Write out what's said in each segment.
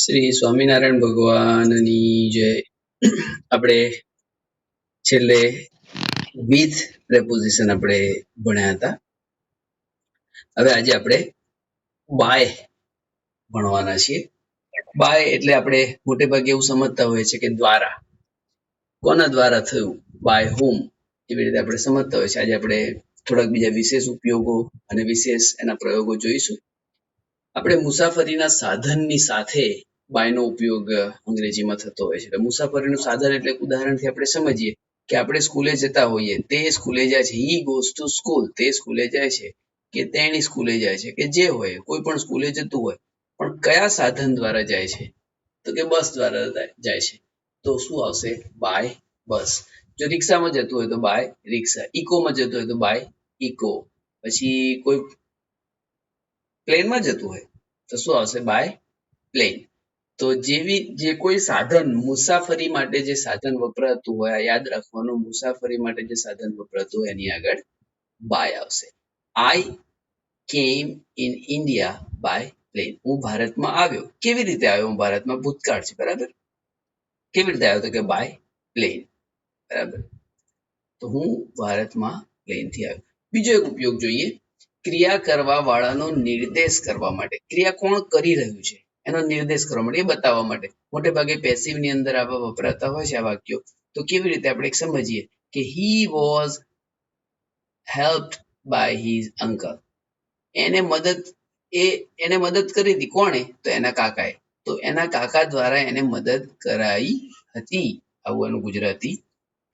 શ્રી સ્વામિનારાયણ ભગવાનની જય. આપણે છેલ્લે વિથ પ્રેપોઝિશન આપણે ભણ્યા હતા. હવે આજે આપણે બાય ભણવાના છીએ. બાય એટલે આપણે મોટે ભાગે એવું સમજતા હોઈએ છીએ કે દ્વારા, કોના દ્વારા થયું, બાય હોમ, એવી રીતે આપણે સમજતા હોઈએ છીએ. આજે આપણે થોડાક બીજા વિશેષ ઉપયોગો અને વિશેષ એના પ્રયોગો જોઈશું. આપણે મુસાફરીના સાધનની સાથે બાયનો ઉપયોગ અંગ્રેજીમાં થતો હોય છે. મુસાફરીનું સાધન એટલે ઉદાહરણથી આપણે સમજીએ કે આપણે સ્કૂલે જતા હોઈએ, તે સ્કૂલે જાય છે, હી ગોઝ ટુ સ્કૂલ, તે સ્કૂલે જાય છે, કે તેણી સ્કૂલે જાય છે, કે જે હોય કોઈ પણ સ્કૂલે જતું હોય, પણ કયા સાધન દ્વારા જાય છે? તો કે બસ દ્વારા જાય છે. તો શું આવશે? By bus. જો રિક્ષામાં જતું હોય તો બાય રિક્ષા, ઇકોમાં જતું હોય તો બાય ઇકો, પછી કોઈ પ્લેનમાં જતું હોય તો શું આવશે? By plane. તો જે કોઈ સાધન મુસાફરી માટે જે સાધન વપરાતું હોય, યાદ રાખવાનું, મુસાફરી માટે જે સાધન વપરાતું હોય એની આગળ બાય આવશે. આઈ કેમ ઇન ઇન્ડિયા બાય પ્લેન. હું ભારતમાં આવ્યો. કેવી રીતે આવ્યો? હું ભારતમાં ભૂતકાળ છે, બરાબર. કેવી રીતે આવ્યો? તો કે બાય પ્લેન, બરાબર. તો હું ભારતમાં પ્લેનથી આવ્યો. બીજો એક ઉપયોગ જોઈએ. ક્રિયા કરવા વાળાનો નિર્દેશ કરવા માટે. ક્રિયા કોણ કરી રહ્યું છે એનો નિર્દેશ કરવા માટે, એ બતાવવા માટે. મોટે ભાગે પેસિવ ની અંદર આવા વપરાતા હોય છે આ વાક્યો. તો કેવી રીતે આપણે સમજીએ કે he was helped by his uncle. એને મદદ કરી હતી. કોણે? તો એના કાકાએ. તો એના કાકા દ્વારા એને મદદ કરાઈ હતી. આવું એનું ગુજરાતી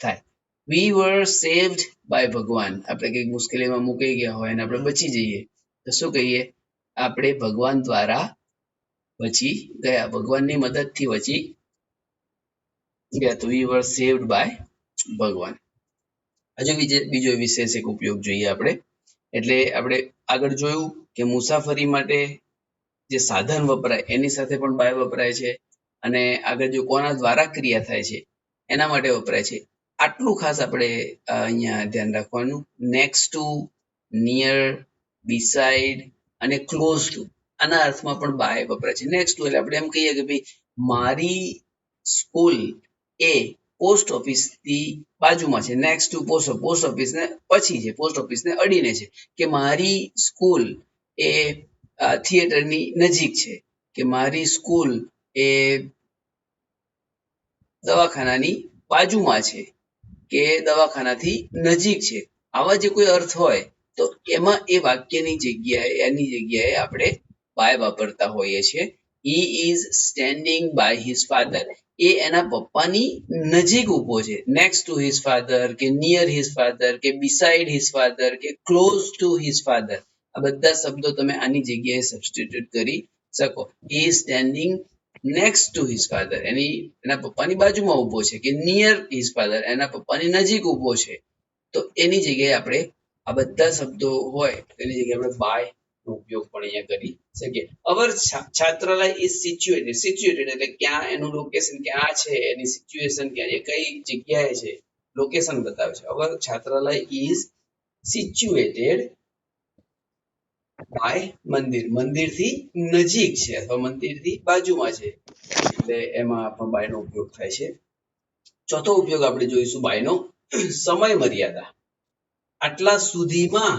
થાય. વી વર સેવ્ડ બાય ભગવાન. આપણે કંઈક મુશ્કેલીમાં મુકાઈ ગયા હોય અને આપણે બચી જઈએ તો શું કહીએ? આપણે ભગવાન દ્વારા બચી ગયા, ભગવાનની મદદથી બચી ગયા. તો વી વર સેવ્ડ બાય ભગવાન. હજુ બીજો વિશેષ એક ઉપયોગ જોઈએ આપણે. એટલે આપણે આગળ જોયું કે મુસાફરી માટે જે સાધન વપરાય એની સાથે પણ બાય વપરાય છે, અને આગળ જો કોના દ્વારા ક્રિયા થાય છે એના માટે વપરાય છે. આટલું ખાસ આપણે અહીંયા ધ્યાન રાખવાનું. નેક્સ્ટ ટુ, નિયર, બિસાઇડ અને ક્લોઝ ટુ, આના અર્થમાં પણ બાય વપરાય છે. નેક્સ્ટ ટુ એટલે આપણે એમ કહીએ કે ભાઈ મારી સ્કૂલ એ પોસ્ટ ઓફિસથી બાજુમાં છે. નેક્સ્ટ ટુ પોસ્ટ ઓફિસને પછી છે, પોસ્ટ ઓફિસને અડીને છે. કે મારી સ્કૂલ એ થિયેટરની નજીક છે, કે મારી સ્કૂલ એ દવાખાનાની બાજુમાં છે, કે દવાખાનાથી નજીક છે. આવા જે કોઈ અર્થ હોય તો એમાં એ વાક્યની જગ્યાએ, એની જગ્યાએ આપણે બાય વાપરતા હોઈએ છીએ. He is standing by his father. એ એના પપ્પાની નજીક ઊભો છે. નેક્સ્ટ ટુ હિઝ ફાધર, કે નિયર હિઝ ફાધર, કે બિસાઇડ હિઝ ફાધર, કે ક્લોઝ ટુ હિઝ ફાધર, આ બધા શબ્દો તમે આની જગ્યાએ સબસ્ટિટ્યુટ કરી શકો. He is standing next to his father, એના પપ્પાની બાજુમાં ઊભો છે. કે નિયર હિઝ ફાધર, એના પપ્પાની નજીક ઊભો છે. તો એની જગ્યાએ આપણે આ બધા શબ્દો હોય એની જગ્યાએ આપણે બાય નો ઉપયોગ પણ અહીંયા કરી શકીએ. અવર છાત્રાલય ઇઝ સિચ્યુએટેડ. સિચ્યુએટેડ એટલે ક્યાં એનું લોકેશન ક્યાં છે, એની સિચ્યુએશન ક્યાં છે, કઈ જગ્યાએ છે, લોકેશન બતાવે છે. અવર છાત્રાલય ઇઝ સિચ્યુએટેડ બાય મંદિર. મંદિરથી નજીક છે અથવા મંદિરથી બાજુમાં છે, એટલે એમાં પણ બાય નો ઉપયોગ થાય છે. ચોથો ઉપયોગ આપણે જોઈશું બાયનો, સમય મર્યાદા. આટલા સુધીમાં,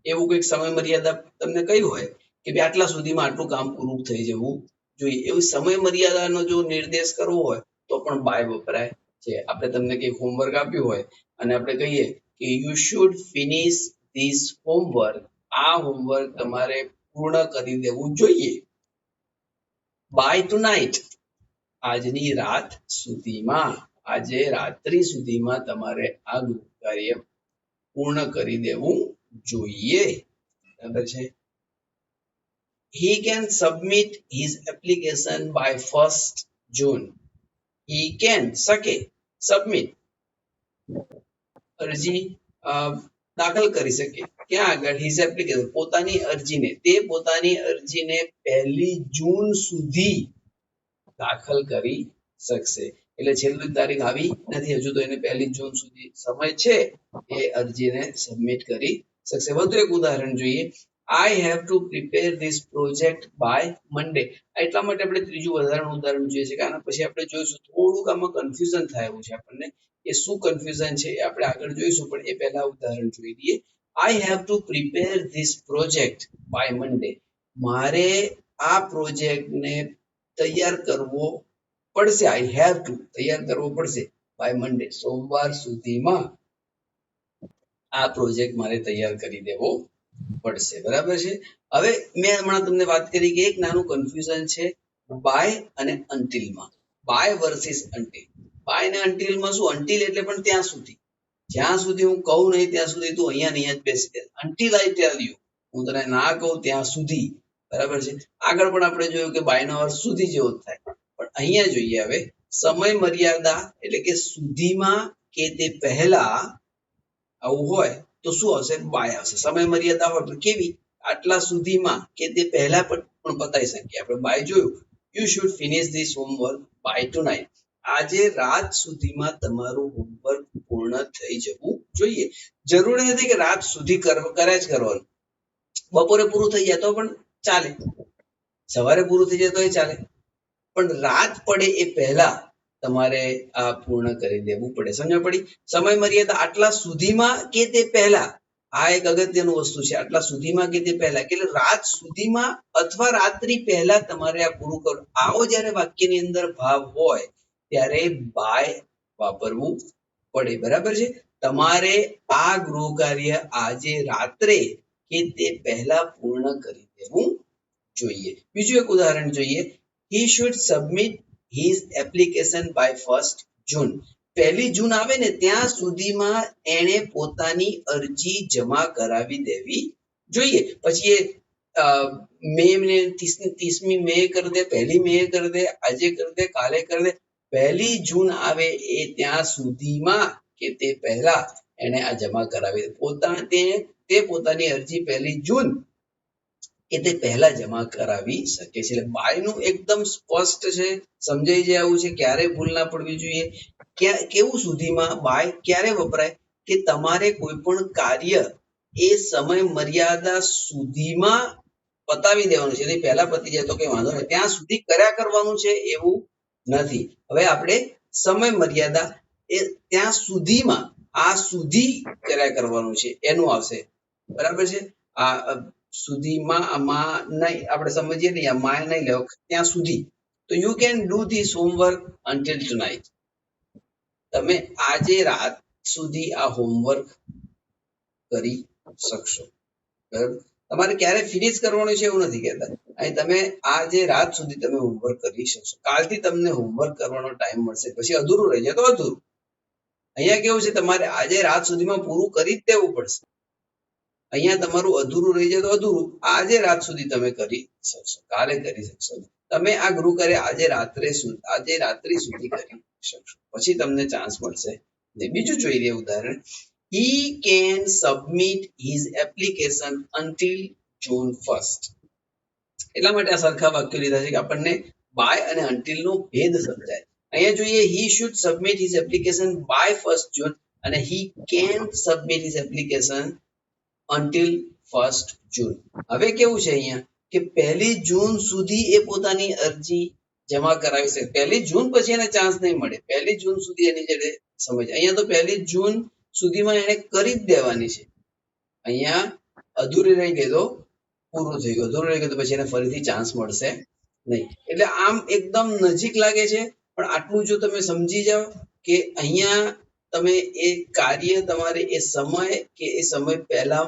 એવું કંઈક સમય મર્યાદા તમને કહ્યું હોય કે ભાઈ આટલા સુધીમાં આટલું કામ પૂરું થઈ જવું જોઈએ, એવી સમય મર્યાદાનો જો નિર્દેશ કરવો હોય તો પણ બાય વપરાય છે. આપણે તમને કંઈક હોમવર્ક આપ્યું હોય અને આપણે કહીએ કે you should finish this homework. આ હોમવર્ક તમારે પૂર્ણ કરી દેવું જોઈએ બાય ટુ નાઇટ. આજની રાત સુધીમાં, આજે રાત્રિ સુધીમાં તમારે આ કાર્ય પૂર્ણ કરી દેવું જોઈએ, બરાબર છે. He can submit his application by 1st June. He can, શકે, submit, અરજી દાખલ કરી શકે. ક્યાં આગળ? his application, પોતાની અરજીને. તે પોતાની અરજીને 1 જૂન સુધી દાખલ કરી શકશે. એટલે છેલ્લી તારીખ આવી નથી હજુ, તો એને 1 જૂન સુધી સમય છે, એ અરજીને સબમિટ કરી શકશે. વધુ એક ઉદાહરણ જોઈએ. I have to prepare this project by Monday. એટલા માટે આપણે ત્રીજું ઉદાહરણ જોઈએ છે, કારણ પછી આપણે જોઈશું થોડુંક આમાં કન્ફ્યુઝન થાય એવું છે આપણને. એ શું કન્ફ્યુઝન છે એ આપણે આગળ જોઈશું, પણ એ પહેલા ઉદાહરણ જોઈ લઈએ. I have to prepare this project by Monday. મારે આ પ્રોજેક્ટને તૈયાર કરવો પડશે. આઈ હેવ ટુ તૈયાર કરવો પડશે બાય મંડે, સોમવાર સુધીમાં આ પ્રોજેક્ટ મારે તૈયાર કરી દેવો પડશે. બરાબર છે. હવે મેં હમણાં તમને વાત કરી કે એક નાનું કન્ફ્યુઝન છે બાય અને અન્ટિલમાં. By versus until. બાય અને અન્ટિલમાં શું? અન્ટિલ એટલે પણ ત્યાં સુધી, જ્યાં સુધી હું કહું નહીં ત્યાં સુધી તું અહીંયા નહીં જ બેસી જાય. અન્ટિલ આઈ ટેલ યુ, હું તને ના કહું ત્યાં સુધી. બરાબર છે. આગળ પણ આપણે જોયું કે બાય નો અર્થ સુધી જેવો જ થાય. પણ અહીંયા જોઈએ હવે સમય મર્યાદા એટલે કે સુધીમાં કે તે પહેલા આવું હોય તો શું આવશે? બાય આવશે. સમય મર્યાદા હોય પણ કેવી? આટલા સુધીમાં કે તે પહેલા પણ પતાવી શકીએ. આપણે બાય જોયું, you should finish this homework by tonight. આજે રાત સુધીમાં તમારું હોમવર્ક પૂર્ણ થઈ જવું જોઈએ. જરૂરી નથી કે રાત સુધી કર્યા જ કરવાનું. બપોરે પૂરું થઈ જાય તો પણ ચાલે, સવારે પૂરું થઈ જાય તો ચાલે, પણ રાત પડે એ પહેલા તમારે આ પૂર્ણ કરી દેવું પડે. સમજ પડી? સમય મર્યાદા આટલા સુધીમાં કે તે પહેલા, આ એક અગત્યનું વસ્તુ છે. આટલા સુધીમાં કે તે પહેલા એટલે રાત સુધીમાં અથવા રાત્રિ પહેલા તમારે આ પૂરું કરવું. આવો જ્યારે વાક્યની અંદર ભાવ હોય ત્યારે બાય વાપરવું પડે. બરાબર છે. તમારે આ ગૃહ કાર્ય આજે રાત્રે કે તે પહેલા પૂર્ણ કરી દેવું જોઈએ. બીજું એક ઉદાહરણ જોઈએ. He should submit his application by 1st June. 1 જૂન આવે ને ત્યાં સુધીમાં એણે પોતાની અરજી જમા કરાવી દેવી જોઈએ. પછી એ મે ને 30મી મે કરી દે, 1લી મે કરી દે, આજે કરી દે, કાલે કરી દે. 1 જૂન આવે એ ત્યાં સુધીમાં કે તે પહેલા એને આ જમા કરાવી દે. પોતાની અરજી 1 જૂન કે તે પહેલા જમા કરાવી શકે છે. એટલે બાયનું એકદમ સ્પષ્ટ છે, સમજાઈ જાય આવું છે, ક્યારે ભૂલ ના પડવી જોઈએ. કેવું સુધીમાં બાય ક્યારે વપરાય? કે તમારે કોઈ પણ કાર્ય એ સમય મર્યાદા સુધીમાં પતાવી દેવાનું છે. પહેલા પતી જાય તો કઈ વાંધો નહીં, ત્યાં સુધી કર્યા કરવાનું છે એવું નથી. હવે આપણે સમય મર્યાદા એ ત્યાં સુધીમાં, આ સુધી કર્યા કરવાનું છે એનું આવશે. બરાબર છે. આ સુધીમાં આમાં નહીં, આપણે સમજીએ નહીં, આ માં નહીં લેવો, ત્યાં સુધી. તો you can do this homework until tonight. તમે આજે રાત સુધી આ હોમવર્ક કરી શકશો. બરાબર. તમારે ક્યારે ફિનિશ કરવાનું છે એવું નથી કહેતા. અહીં તમે આજે રાત સુધી તમે હોમવર્ક કરી શકશો. કાલથી તમને હોમવર્ક કરવાનો ટાઈમ મળશે, પછી અધૂરું રહી જાય તો અધૂરું. અહીંયા કેવું છે? તમારે આજે રાત સુધીમાં પૂરું કરી જ દેવું પડશે. અહીંયા તમારું અધૂરું રહી જાય તો અધૂરું. આજે રાત સુધી તમે કરી શકશો, કાલે કરી શકશો. તમે આ ગૃહ કાર્ય આજે રાત્રિ સુધી કરી શકશો, પછી તમને ચાન્સ મળશે. બીજું જોઈ લઈએ ઉદાહરણ. He can submit his application until June 1st. એટલા માટે આ સરખા વાક્યો લીધા છે કે આપણને બાય અને until નો ભેદ સમજાય. અહીંયા જોઈએ he should submit his application by 1st June અને he can submit his application until 1st June. હવે કેવું છે અહીંયા કે 1 જૂન સુધી એ પોતાની અરજી જમા કરાવી શકે. 1 જૂન પછી એને ચાન્સ નહીં મળે. 1 જૂન સુધી એની જોડે સમજ. અહીંયા તો 1 જૂન સુધીમાં એને કરી જ દેવાની છે. અહીંયા અધૂરી રહી ગઈ તો પૂરું થઈ ગયું, અધૂરું રહી ગયું તો પછી એને ફરીથી ચાન્સ મળશે નહીં. એટલે આમ એકદમ નજીક લાગે છે, પણ આટલું જો તમે સમજી જાઓ કે અહીંયા તમે એ કાર્ય તમારે એ સમય કે એ સમય પહેલા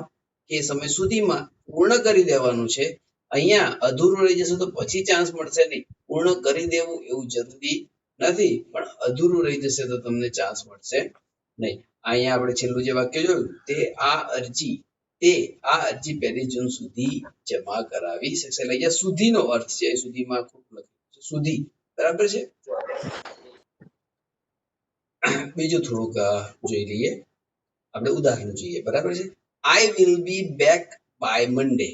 કે સમય સુધીમાં પૂર્ણ કરી દેવાનું છે. અહીંયા અધૂરું રહી જશે તો પછી ચાન્સ મળશે નહીં. પૂર્ણ કરી દેવું એવું જરૂરી નથી, પણ અધૂરું રહી જશે તો તમને ચાન્સ મળશે નહીં. અહીંયા આપણે છેલ્લું જે વાક્ય જોયું, આ અરજી 1 જૂન સુધી જમા કરાવી શકશે. એટલે અહીંયા સુધીનો અર્થ છે, સુધીમાં ખૂબ લખ્યું છે, સુધી. બરાબર છે. બીજું થોડુંક જોઈ લઈએ, આપણે ઉદાહરણ જોઈએ. બરાબર છે. I will be back by Monday.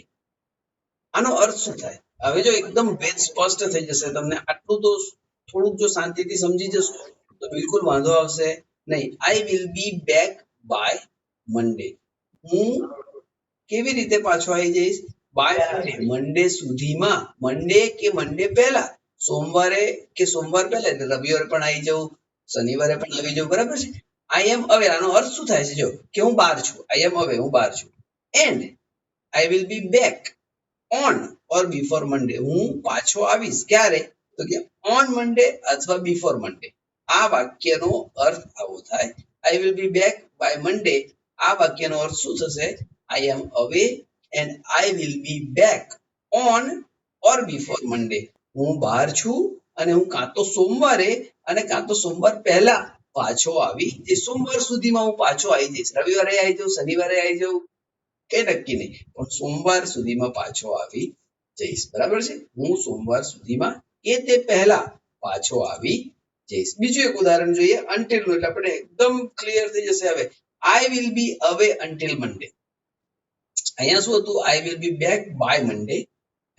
આનો અર્થ શું થાય? હવે જો એકદમ ભેદ સ્પષ્ટ થઈ જશે તમને. આટલું તો થોડુંક જો શાંતિથી સમજી જશો તો બિલકુલ વાંધો આવશે નહીં. I will be back by Monday. હું કેવી રીતે પાછો આવી જઈશ? બાય મંડે સુધીમાં, મંડે કે મંડે પહેલા, સોમવારે કે સોમવાર પહેલા, એટલે રવિવારે પણ આવી જવું, શનિવારે પણ આવી જવું, બરાબર છે. આઈ એમ અવે, આનો અર્થ શું થાય છે? જો કે હું બહાર છું, આઈ એમ અવે, હું બહાર છું. And I will be back on or before Monday, હું પાછો આવીશ ક્યારે? તો કે ઓન મંડે અથવા બિફોર મંડે. આ વાક્યનો અર્થ આવો થાય. I will be back by Monday, આ વાક્યનો અર્થ શું થશે? I am away and I will be back on or before Monday. હું બહાર છું અને હું કાં તો સોમવારે અને કાં તો સોમવાર પહેલા પાછો આવી જઈશ. સોમવાર સુધીમાં હું પાછો આવી જઈશ. રવિવારે આવી જાઉં, શનિવારે આવી જાઉં, કઈ નક્કી નહીં, પણ સોમવાર સુધીમાં પાછો આવી જઈશ. બરાબર છે. હું સોમવાર સુધીમાં કે તે પહેલા પાછો આવી જઈશ. બીજું એક ઉદાહરણ જોઈએ, અનટિલ નું, એટલે આપણે એકદમ ક્લિયર થઈ જશે. હવે આઈ વિલ બી અવે અનટિલ મંડે. અહીંયા શું હતું? I will be back by Monday.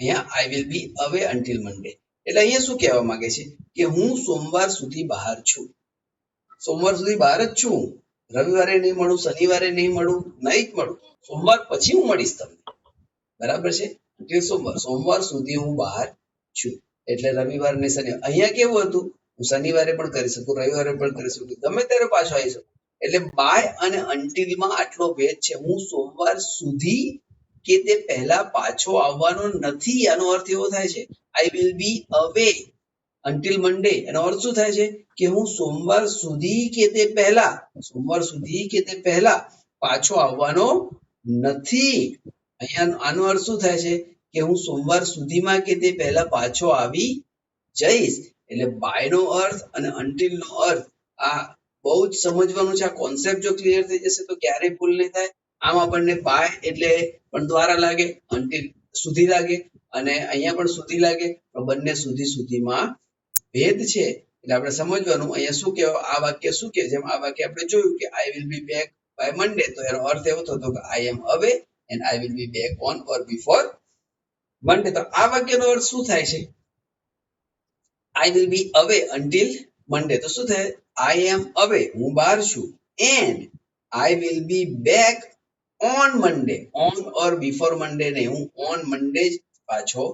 અહીંયા આઈ વિલ બી અવે અનટિલ મંડે. એટલે અહીંયા શું કહેવા માંગે છે કે હું સોમવાર સુધી બહાર છું. સોમવાર સુધી બહાર જ છું. રવિવારે નહીં મળું, શનિવારે નહીં મળું, નહીં જ મળું. સોમવાર પછી હું મળીશ તમને. બરાબર છે. અનટિલ સોમવાર, સોમવાર સુધી હું બહાર છું. એટલે રવિવાર ને શનિવાર. અહીંયા કેવું હતું? હું શનિવારે પણ કરી શકું, રવિવારે પણ કરી શકું, ગમે ત્યારે પાછો આવી શકું. એટલે બાય અને અનટિલમાં આટલો ભેદ છે. હું સોમવાર સુધી કે તે પહેલા પાછો આવવાનો નથી. આનો અર્થ એવો થાય છે આઈ વિલ બી અવે અનટિલ મંડે. એનો અર્થ શું થાય છે કે હું સોમવાર સુધી કે તે પહેલા, સોમવાર સુધી કે તે પહેલા પાછો આવવાનો નથી. અહીંયા આનો અર્થ શું થાય છે કે હું સોમવાર સુધીમાં કે તે પહેલા પાછો આવી જઈશ. એટલે બાય નો અર્થ અને અનટિલ નો અર્થ આ બહુ જ સમજવાનું છે. આ કોન્સેપ્ટ જો ક્લિયર થઈ જશે તો ક્યારેય ભૂલ નહીં થાય. આમ આપણને બાય એટલે પણ દ્વારા લાગે, અનટિલ સુધી લાગે, અને અહીંયા પણ સુધી લાગે, પણ બંને સુધી સુધીમાં ભેદ છે. એટલે આપણે સમજવાનું અહીંયા શું કહેવાય, આ વાક્ય શું કહે? જેમ આ વાક્ય આપણે જોયું કે I will be back by Monday, તો એનો અર્થ એવો થતો કે I am away and I will be back on or before Monday. તો આ વાક્યનો અર્થ શું થાય છે? આઈ વિલ બી અવે અનટિલ મંડે, તો શું થાય? આઈ એમ અવે, હું બહાર છું, and I will be back on Monday. On or before Monday નહીં, હું ઓન મંડે જ પાછો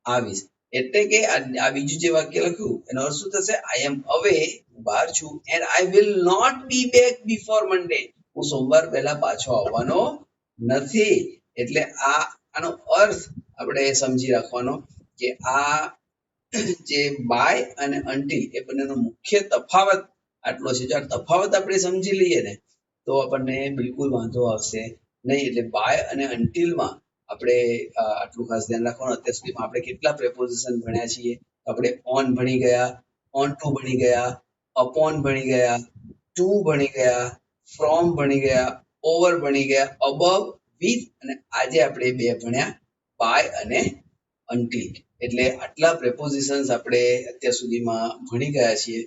આવીશ. એટલે કે આ બીજું જે વાક્ય લખ્યું એનો અર્થ શું થશે? આઈ એમ અવે, હું બહાર છું, and I will not be back before Monday, હું સોમવાર પહેલા પાછો આવવાનો નથી. એટલે આનો અર્થ આપણે સમજી રાખવાનો કે આ જે બાય અને અનટિલ એ બંનેનો મુખ્ય તફાવત આટલો છે. જો આ તફાવત આપણે સમજી લઈએ ને તો આપણને બિલકુલ વાંધો આવશે નહીં. એટલે બાય અને અનટિલમાં આપણે આટલું ખાસ ધ્યાન રાખવાનું. અત્યાર સુધીમાં આપણે કેટલા પ્રેપોઝિશન ભણ્યા છીએ? આપણે ઓન ભણી ગયા, ઓન ટુ ભણી ગયા, અપોન ભણી ગયા, ટુ ભણી ગયા, ફ્રોમ ભણી ગયા, ઓવર ભણી ગયા, અબવ, વિથ, અને આજે આપણે બે ભણ્યા બાય અને અનટિલ. એટલે આટલા પ્રેપોઝિશન્સ આપણે અત્યાર સુધીમાં ભણી ગયા છીએ.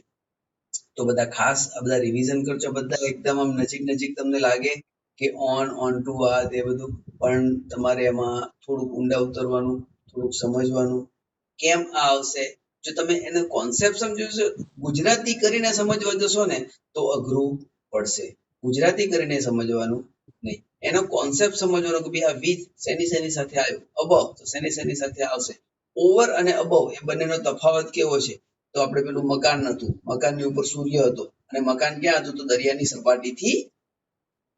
તો બધા ખાસ આ બધા રિવિઝન કરજો. બધા એકદમ આમ નજીક નજીક તમને લાગે કે ઓન ટુ આ તે બધું, પણ તમારે એમાં થોડુંક ઊંડા ઉતરવાનું, થોડુંક સમજવાનું. કેમ આ આવશે? જો તમે એનો કોન્સેપ્ટ સમજો, ગુજરાતી કરીને સમજવા જશો ને તો અઘરું પડશે. ગુજરાતી કરીને સમજવાનું નહીં, એનો કોન્સેપ્ટ સમજવાનો કે ભાઈ આ વિથ શેની સાથે આવ્યો, અબવ તો શેની સાથે આવશે, ઓવર અને અબવ એ બંનેનો તફાવત કેવો છે? તો આપણે પેલું મકાન હતું, મકાનની ઉપર સૂર્ય હતો, અને મકાન ક્યાં હતું? તો દરિયાની સપાટીથી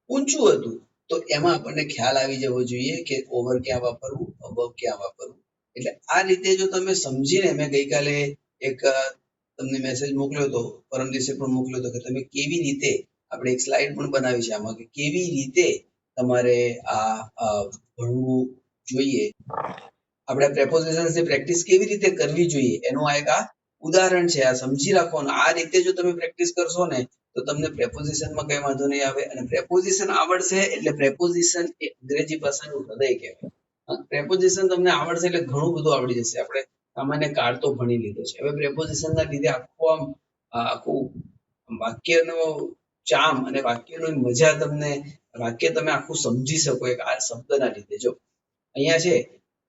ઊંચું હતું. તો એમાં આપણને ખ્યાલ આવી જવો જોઈએ કે ઓવર ક્યાં વાપરવું, અબવ ક્યાં વાપરવું. એટલે આ રીતે જો તમે સમજીને, મેં ગઈકાલે એક તમને મેસેજ મોકલ્યો હતો, પરમ દિવસે પણ મોકલ્યો હતો, કે તમે કેવી રીતે, આપણે એક સ્લાઇડ પણ બનાવી છે આમાં, કે કેવી રીતે તમારે આ ભણવું જોઈએ, આપણે પ્રેપોઝિશન્સની પ્રેક્ટિસ કેવી રીતે કરવી જોઈએ, એનું આ એક ઉદાહરણ છે. આ સમજી રાખવાનું. આ રીતે જો તમે પ્રેક્ટિસ કરશો ને તો તમને પ્રેપોઝિશનમાં કઈ વાંધો નહીં આવે. અને પ્રેપોઝિશન આવડશે એટલે પ્રેપોઝિશન એ અંગ્રેજી ભાષાનું હૃદય કહેવાય. પ્રેપોઝિશન તમને આવડશે એટલે ઘણું બધું આવડી જશે. આપણે સામાન્ય કાળ તો ભણી લીધો છે. હવે પ્રેપોઝિશનના લીધે આખું વાક્યનો ચામ અને વાક્યની મજા તમને, વાક્ય તમે આખું સમજી શકો એક આ શબ્દના લીધે. જો અહીંયા છે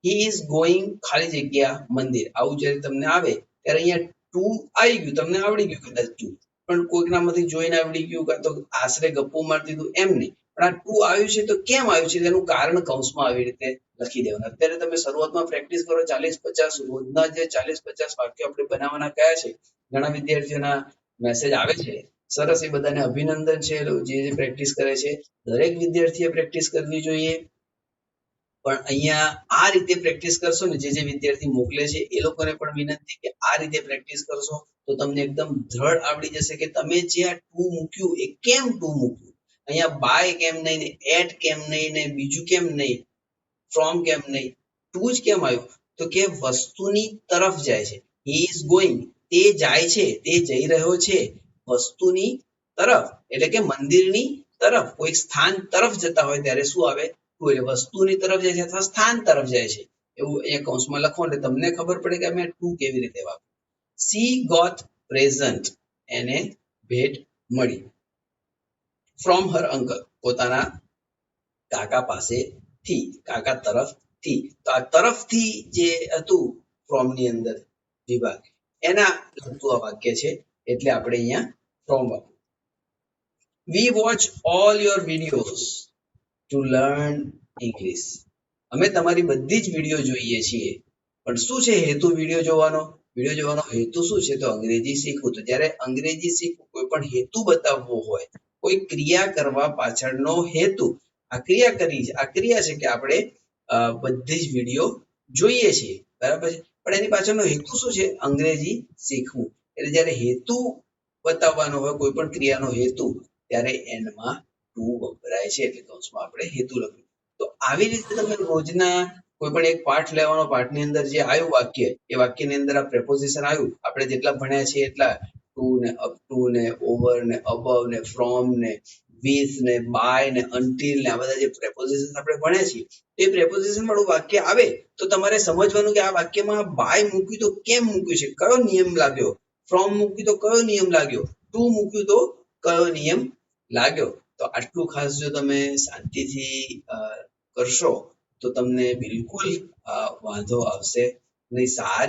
હી ઇઝ ગોઈંગ ખાલી જગ્યા મંદિર, આવું જ્યારે તમને આવે ત્યારે અહીંયા ટુ આવી ગયું, તમને આવડી ગયું કદાચ ટુ, પણ કોઈકનામાંથી જોઈને આવડી ગયું, કાં તો આશરે ગપ્પો મારી દીધું, એમ નહીં. પણ આ ટુ આવ્યું છે તો કેમ આવ્યું છે તેનું કારણ કૌંસમાં આવી રીતે લખી દેવાનું. અત્યારે તમે શરૂઆતમાં પ્રેક્ટિસ કરો 40-50 રોજના જે 40-50 વાક્યો આપણે બનાવવાના કયા છે. ઘણા વિદ્યાર્થીઓના મેસેજ આવે છે. સરસ, એ બધાને અભિનંદન છે જે પ્રેક્ટિસ કરે છે. દરેક વિદ્યાર્થીએ પ્રેક્ટિસ કરવી જોઈએ. પણ અહીંયા આ રીતે પ્રેક્ટિસ કરશો ને, જે વિદ્યાર્થી મોકલે છે એ લોકોને પણ વિનંતી કે આ રીતે પ્રેક્ટિસ કરશો તો તમને એકદમ દ્રઢ આવડી જશે કે તમે જે આ ટુ મૂક્યું એ કેમ ટુ મૂક્યું. અહીંયા બાય કેમ નહીં ને એટ કેમ નહીં ને બીજું કેમ નહીં, ફ્રોમ કેમ નહીં, ટુ જ કેમ આવ્યું? તો કે વસ્તુની તરફ જાય છે. હી ઇઝ ગોઈંગ, તે જાય છે, તે જઈ રહ્યો છે વસ્તુની તરફ, એટલે કે મંદિરની તરફ, કોઈ સ્થાન તરફ જતા હોય ત્યારે શું આવે? ટુ. એટલે વસ્તુની તરફ જાય છે અથવા સ્થાન તરફ જાય છે એવું અહીંયા કૌંસમાં લખો એટલે તમને ખબર પડે કે અમે ટુ કેવી રીતે વાપર્યું. સી ગોટ પ્રેઝન્ટ, એને ભેટ મળી. ફ્રોમ હર અંકલ, પોતાના કાકા પાસેથી, કાકા તરફથી. તો આ તરફથી જે હતું ફ્રોમ ની અંદર વિભાગ, એના લગતું આ વાક્ય છે એટલે આપણે અહીંયા ફ્રોમ વાપર્યું. We watch all your videos to learn English. અમે તમારી બધી જ વિડીયો જોઈએ છીએ, પણ શું છે હેતુ વિડીયો જોવાનો? વિડીયો જોવાનો હેતુ શું છે? તો અંગ્રેજી શીખવું. તો જ્યારે અંગ્રેજી શીખવું, કોઈ પણ હેતુ બતાવવો હોય, કોઈ ક્રિયા કરવા પાછળનો હેતુ, આ ક્રિયા છે કે આપણે બધી જ વિડીયો જોઈએ છીએ, બરાબર છે. પણ એની પાછળનો હેતુ શું છે? અંગ્રેજી શીખવું. એટલે જ્યારે હેતુ બતાવવાનો હોય કોઈ પણ ક્રિયાનો હેતુ, ત્યારે એનમાં ટુ વપરાય છે. એટલે કૌંસમાં આપણે હેતુ લખ્યું. તો આવી રીતે તમે રોજના કોઈ પણ એક પાઠ લેવાનો, પાઠની અંદર જે આવ્યું વાક્ય, એ વાક્યની અંદર આ પ્રેપોઝિશન આવ્યું, આપણે જેટલા ભણ્યા છીએ એટલા, ટુ ને અપ ટુ ને ઓવર ને અબવ ને ફ્રોમ ને વિથ ને બાય ને અન્ટિલ ને આ બધા જે પ્રેપોઝિશન આપણે ભણ્યા છીએ, એ પ્રેપોઝિશન વાળું વાક્ય આવે તો તમારે સમજવાનું કે આ વાક્યમાં બાય મૂક્યું તો કેમ મૂક્યું છે, કયો નિયમ લાગ્યો, ફ્રોમ મૂક્યું તો કયો નિયમ લાગ્યો, ટુ મૂક્યું તો કયો નિયમ લાગ્યો. તો આટલું ખાસ જો તમે શાંતિથી કરશો તો તમને બિલકુલ વાંધો આવશે નહીં. સારી